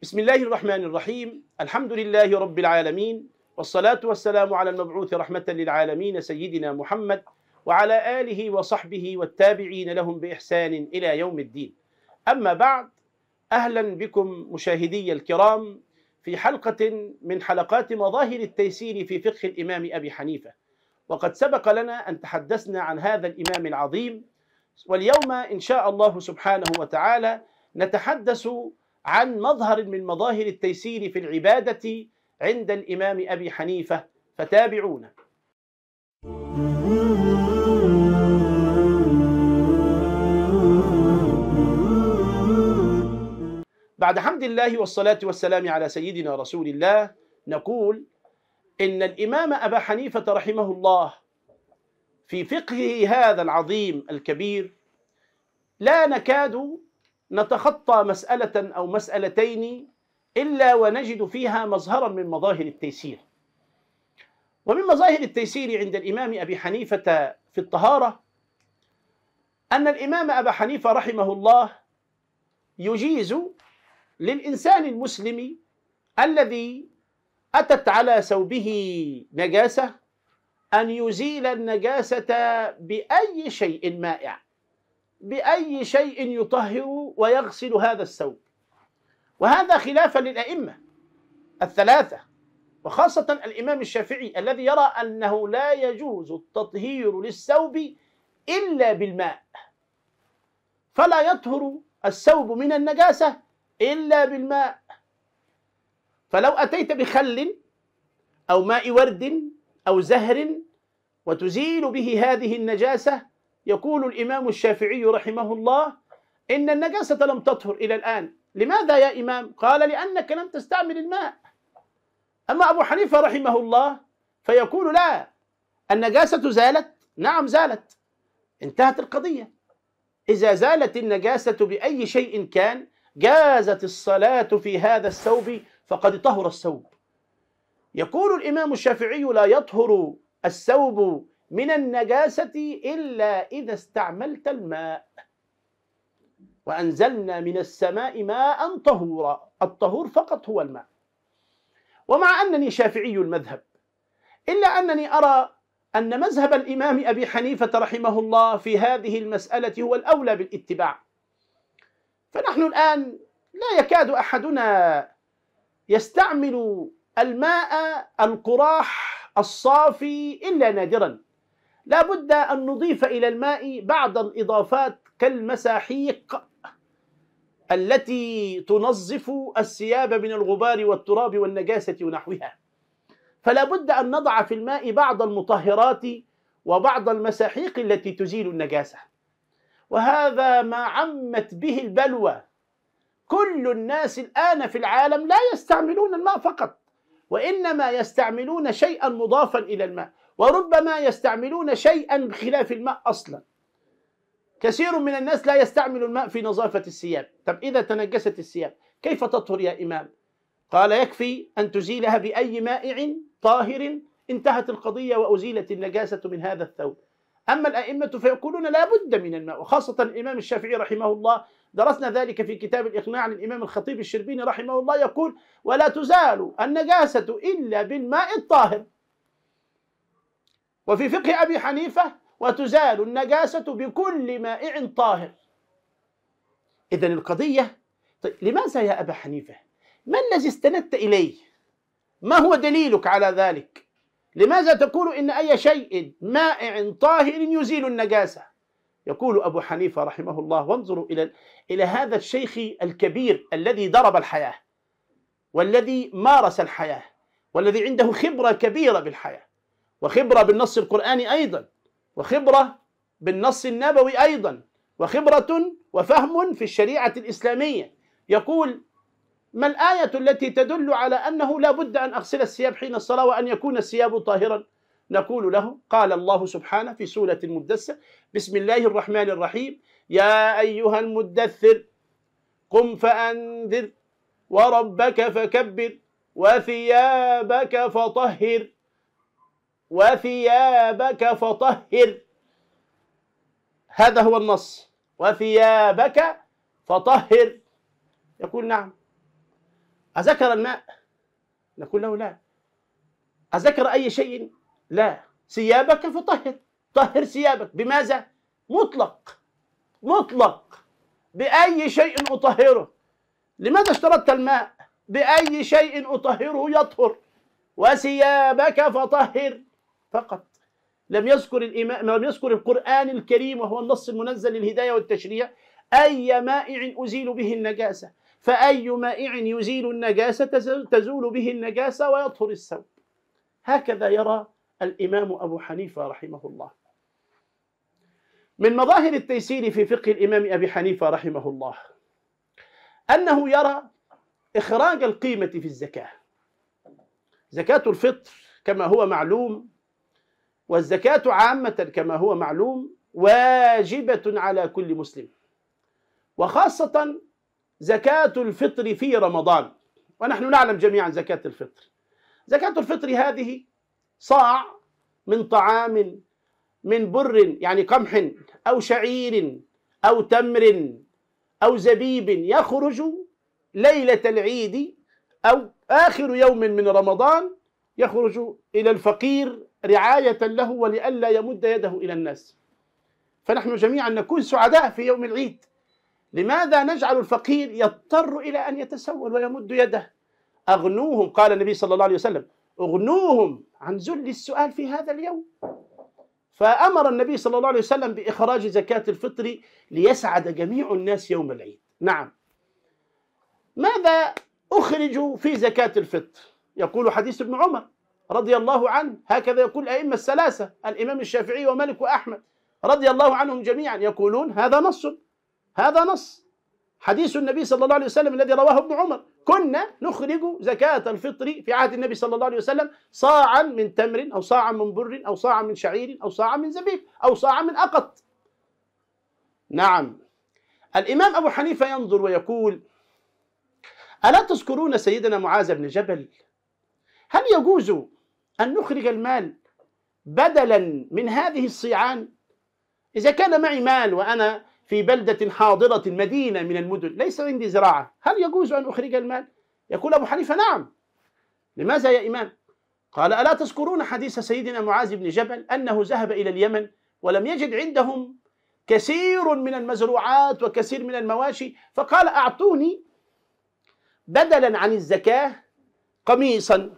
بسم الله الرحمن الرحيم. الحمد لله رب العالمين، والصلاة والسلام على المبعوث رحمة للعالمين سيدنا محمد وعلى آله وصحبه والتابعين لهم بإحسان إلى يوم الدين. أما بعد، أهلا بكم مشاهدي الكرام في حلقة من حلقات مظاهر التيسير في فقه الإمام أبي حنيفة. وقد سبق لنا أن تحدثنا عن هذا الإمام العظيم، واليوم إن شاء الله سبحانه وتعالى نتحدث عن مظهر من مظاهر التيسير في العبادة عند الإمام أبي حنيفة، فتابعونا. بعد حمد الله والصلاة والسلام على سيدنا رسول الله، نقول إن الإمام أبا حنيفة رحمه الله في فقهه هذا العظيم الكبير لا نكاد نتخطى مسألة أو مسألتين إلا ونجد فيها مظهرا من مظاهر التيسير. ومن مظاهر التيسير عند الإمام أبي حنيفة في الطهارة أن الإمام أبا حنيفة رحمه الله يجيز للإنسان المسلم الذي أتت على ثوبه نجاسة أن يزيل النجاسة بأي شيء مائع، بأي شيء يطهر ويغسل هذا الثوب. وهذا خلافا للأئمة الثلاثة، وخاصة الإمام الشافعي الذي يرى أنه لا يجوز التطهير للثوب إلا بالماء، فلا يطهر الثوب من النجاسة إلا بالماء. فلو أتيت بخل أو ماء ورد أو زهر وتزيل به هذه النجاسة، يقول الإمام الشافعي رحمه الله إن النجاسة لم تطهر إلى الآن. لماذا يا إمام؟ قال لأنك لم تستعمل الماء. أما أبو حنيفة رحمه الله فيقول لا، النجاسة زالت، نعم زالت، انتهت القضية. إذا زالت النجاسة بأي شيء كان جازت الصلاة في هذا الثوب فقد طهر الثوب. يقول الإمام الشافعي لا يطهر الثوب من النجاسة إلا إذا استعملت الماء، وأنزلنا من السماء ماء طهورا، الطهور فقط هو الماء. ومع أنني شافعي المذهب إلا أنني أرى أن مذهب الإمام أبي حنيفة رحمه الله في هذه المسألة هو الأولى بالاتباع. فنحن الآن لا يكاد أحدنا يستعمل الماء القراح الصافي إلا نادرا. لا بد أن نضيف إلى الماء بعض الإضافات كالمساحيق التي تنظف الثياب من الغبار والتراب والنجاسة ونحوها. فلا بد أن نضع في الماء بعض المطهرات وبعض المساحيق التي تزيل النجاسة. وهذا ما عمت به البلوى. كل الناس الآن في العالم لا يستعملون الماء فقط، وإنما يستعملون شيئا مضافا إلى الماء، وربما يستعملون شيئا بخلاف الماء أصلا. كثير من الناس لا يستعمل الماء في نظافة الثياب. طب إذا تنجست الثياب كيف تطهر يا إمام؟ قال يكفي أن تزيلها بأي مائع طاهر، انتهت القضية وأزيلت النجاسة من هذا الثوب. أما الأئمة فيقولون لا بد من الماء، وخاصة الإمام الشافعي رحمه الله، درسنا ذلك في كتاب الإقناع للإمام الخطيب الشربيني رحمه الله، يقول ولا تزال النجاسة إلا بالماء الطاهر. وفي فقه أبي حنيفة وتزال النجاسة بكل مائع طاهر. إذن القضية، طيب لماذا يا أبا حنيفة؟ ما الذي استندت إليه؟ ما هو دليلك على ذلك؟ لماذا تقول إن أي شيء مائع طاهر يزيل النجاسة؟ يقول أبو حنيفة رحمه الله، وانظروا إلى هذا الشيخ الكبير الذي ضرب الحياة، والذي مارس الحياة، والذي عنده خبرة كبيرة بالحياة، وخبرة بالنص القرآني أيضا، وخبرة بالنص النبوي أيضا، وخبرة وفهم في الشريعة الإسلامية. يقول ما الآية التي تدل على أنه لا بد أن أغسل الثياب حين الصلاة وأن يكون الثياب طاهرا؟ نقول له قال الله سبحانه في سورة المدثر بسم الله الرحمن الرحيم يا أيها المدثر قم فأنذر وربك فكبر وثيابك فطهر، وثيابك فطهر، هذا هو النص، وثيابك فطهر. يقول نعم. أذكر الماء؟ نقول له لا. أذكر أي شيء؟ لا. ثيابك فطهر، طهر ثيابك. بماذا؟ مطلق، مطلق. بأي شيء أطهره؟ لماذا اشترطت الماء؟ بأي شيء أطهره يطهر. وثيابك فطهر فقط. لم يذكر القرآن الكريم وهو النص المنزل للهداية والتشريع أي مائع أزيل به النجاسة، فأي مائع يزيل النجاسة تزول به النجاسة ويطهر الثوب. هكذا يرى الإمام أبو حنيفة رحمه الله. من مظاهر التيسير في فقه الإمام أبي حنيفة رحمه الله أنه يرى إخراج القيمة في الزكاة. زكاة الفطر كما هو معلوم، والزكاة عامة كما هو معلوم، واجبة على كل مسلم، وخاصة زكاة الفطر في رمضان. ونحن نعلم جميعا زكاة الفطر. زكاة الفطر هذه صاع من طعام، من بر يعني قمح أو شعير أو تمر أو زبيب، يخرج ليلة العيد أو آخر يوم من رمضان، يخرج إلى الفقير رعاية له ولئلا يمد يده إلى الناس. فنحن جميعا نكون سعداء في يوم العيد. لماذا نجعل الفقير يضطر إلى أن يتسول ويمد يده؟ أغنوهم، قال النبي صلى الله عليه وسلم، أغنوهم عن ذل السؤال في هذا اليوم. فأمر النبي صلى الله عليه وسلم بإخراج زكاة الفطر ليسعد جميع الناس يوم العيد. نعم. ماذا أخرج في زكاة الفطر؟ يقول حديث ابن عمر رضي الله عنه، هكذا يقول الأئمة الثلاثة، الإمام الشافعي ومالك وأحمد رضي الله عنهم جميعا، يقولون هذا نص، هذا نص حديث النبي صلى الله عليه وسلم الذي رواه ابن عمر: كنا نخرج زكاة الفطر في عهد النبي صلى الله عليه وسلم صاعا من تمر أو صاعا من بر أو صاعا من شعير أو صاعا من زبيب أو صاعا من أقط. نعم. الإمام أبو حنيفة ينظر ويقول: ألا تذكرون سيدنا معاذ بن جبل؟ هل يجوز أن نخرج المال بدلا من هذه الصيعان؟ إذا كان معي مال وأنا في بلدة حاضرة مدينة من المدن ليس عندي زراعة، هل يجوز أن أخرج المال؟ يقول أبو حنيفة: نعم. لماذا يا إمام؟ قال: ألا تذكرون حديث سيدنا معاذ بن جبل أنه ذهب إلى اليمن ولم يجد عندهم كثير من المزروعات وكثير من المواشي، فقال: أعطوني بدلا عن الزكاة قميصا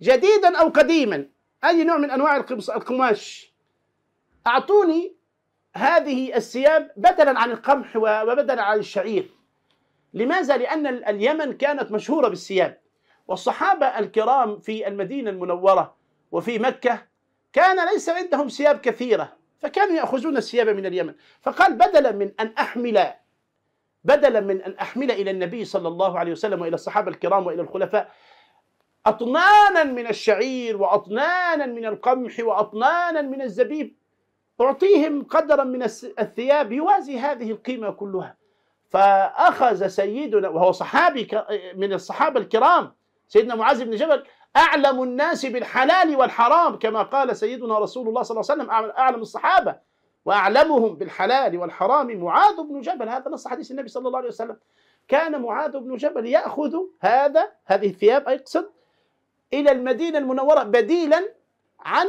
جديدا أو قديما، أي نوع من أنواع القماش، أعطوني هذه الثياب بدلا عن القمح وبدلا عن الشعير. لماذا؟ لأن اليمن كانت مشهورة بالثياب، والصحابة الكرام في المدينة المنورة وفي مكة كان ليس عندهم ثياب كثيرة، فكانوا يأخذون الثياب من اليمن. فقال: بدلا من أن أحمل إلى النبي صلى الله عليه وسلم وإلى الصحابة الكرام وإلى الخلفاء أطنانا من الشعير وأطنانا من القمح وأطنانا من الزبيب، أعطيهم قدرا من الثياب يوازي هذه القيمة كلها. فأخذ سيدنا، وهو صحابي من الصحابة الكرام، سيدنا معاذ بن جبل أعلم الناس بالحلال والحرام، كما قال سيدنا رسول الله صلى الله عليه وسلم: أعلم الصحابة وأعلمهم بالحلال والحرام معاذ بن جبل. هذا نص حديث النبي صلى الله عليه وسلم. كان معاذ بن جبل يأخذ هذه الثياب، أقصد، إلى المدينة المنورة بديلا عن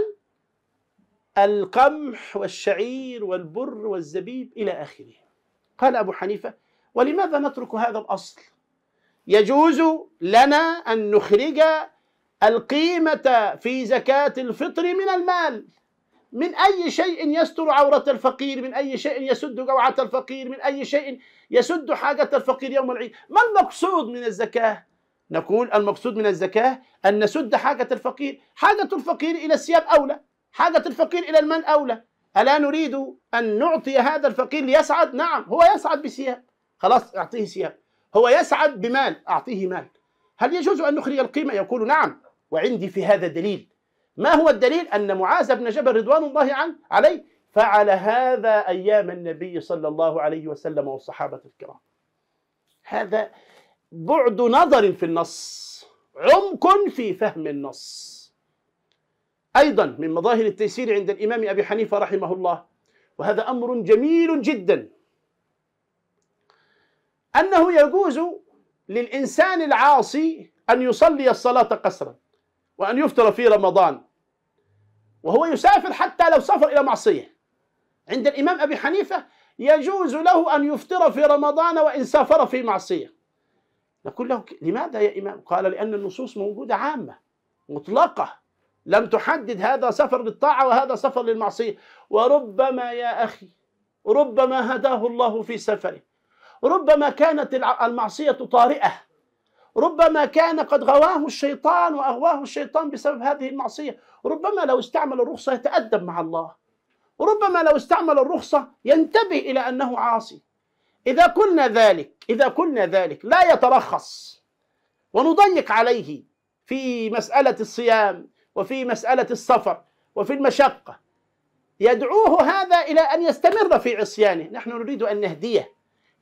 القمح والشعير والبر والزبيب إلى آخره. قال أبو حنيفة: ولماذا نترك هذا الأصل؟ يجوز لنا أن نخرج القيمة في زكاة الفطر من المال، من أي شيء يستر عورة الفقير، من أي شيء يسد جوعة الفقير، من أي شيء يسد حاجة الفقير يوم العيد. ما المقصود من الزكاة؟ نقول: المقصود من الزكاة أن نسد حاجة الفقير. حاجة الفقير إلى الثياب أولى، حاجة الفقير إلى المال أولى. ألا نريد أن نعطي هذا الفقير ليسعد؟ نعم، هو يسعد بثياب، خلاص أعطيه ثياب. هو يسعد بمال، أعطيه مال. هل يجوز أن نخرج القيمة؟ يقول: نعم، وعندي في هذا دليل. ما هو الدليل؟ أن معاذ بن جبل رضوان الله عليه فعل هذا أيام النبي صلى الله عليه وسلم والصحابة الكرام. هذا بعد نظر في النص، عمق في فهم النص. أيضا من مظاهر التيسير عند الإمام أبي حنيفة رحمه الله، وهذا أمر جميل جدا، أنه يجوز للإنسان العاصي أن يصلي الصلاة قسرا وأن يفطر في رمضان وهو يسافر حتى لو سافر إلى معصية. عند الإمام أبي حنيفة يجوز له أن يفطر في رمضان وإن سافر في معصية. نقول له لماذا يا إمام؟ قال لأن النصوص موجودة عامة مطلقة، لم تحدد هذا سفر للطاعة وهذا سفر للمعصية. وربما يا أخي ربما هداه الله في سفره، ربما كانت المعصية طارئة، ربما كان قد غواه الشيطان وأغواه الشيطان بسبب هذه المعصية، ربما لو استعمل الرخصة يتأدب مع الله، ربما لو استعمل الرخصة ينتبه إلى أنه عاصي. إذا قلنا ذلك لا يترخص ونضيق عليه في مسألة الصيام وفي مسألة السفر وفي المشقة، يدعوه هذا إلى أن يستمر في عصيانه. نحن نريد أن نهديه،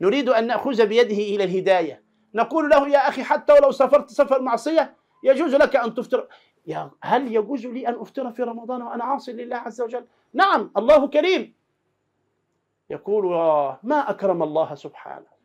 نريد أن نأخذ بيده إلى الهداية، نقول له يا أخي حتى ولو سافرت سفر معصية يجوز لك أن تفطر. هل يجوز لي أن أفطر في رمضان وأنا عاصي لله عز وجل؟ نعم، الله كريم. يقول ما أكرم الله سبحانه.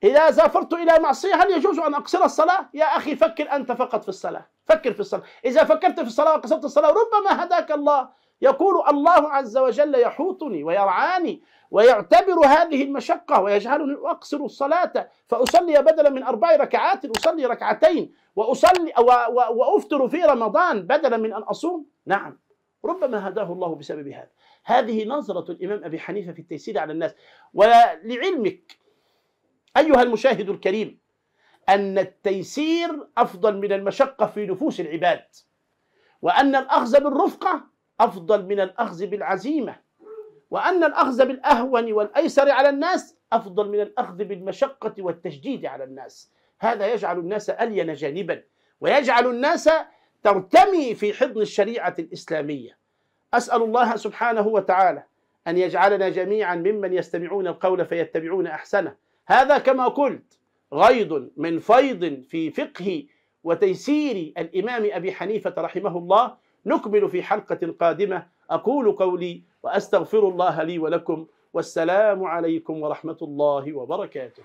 إذا سافرت إلى معصية هل يجوز أن أقصر الصلاة؟ يا أخي فكر أنت فقط في الصلاة، فكر في الصلاة. إذا فكرت في الصلاة وقصرت الصلاة ربما هداك الله. يقول الله عز وجل يحوطني ويرعاني ويعتبر هذه المشقة ويجعلني أقصر الصلاة فأصلي بدلا من 4 ركعات أصلي 2 ركعتين وأفطر في رمضان بدلا من أن أصوم. نعم، ربما هداه الله بسبب هذا. هذه نظرة الإمام أبي حنيفة في التيسير على الناس. ولعلمك أيها المشاهد الكريم أن التيسير أفضل من المشقة في نفوس العباد، وأن الأخذ بالرفقة أفضل من الأخذ بالعزيمة، وأن الأخذ بالأهون والأيسر على الناس أفضل من الأخذ بالمشقة والتشديد على الناس. هذا يجعل الناس ألين جانبا ويجعل الناس ترتمي في حضن الشريعة الإسلامية. أسأل الله سبحانه وتعالى أن يجعلنا جميعا ممن يستمعون القول فيتبعون أحسنه. هذا كما قلت غيض من فيض في فقه وتيسير الإمام أبي حنيفة رحمه الله. نكمل في حلقة قادمة. أقول قولي وأستغفر الله لي ولكم، والسلام عليكم ورحمة الله وبركاته.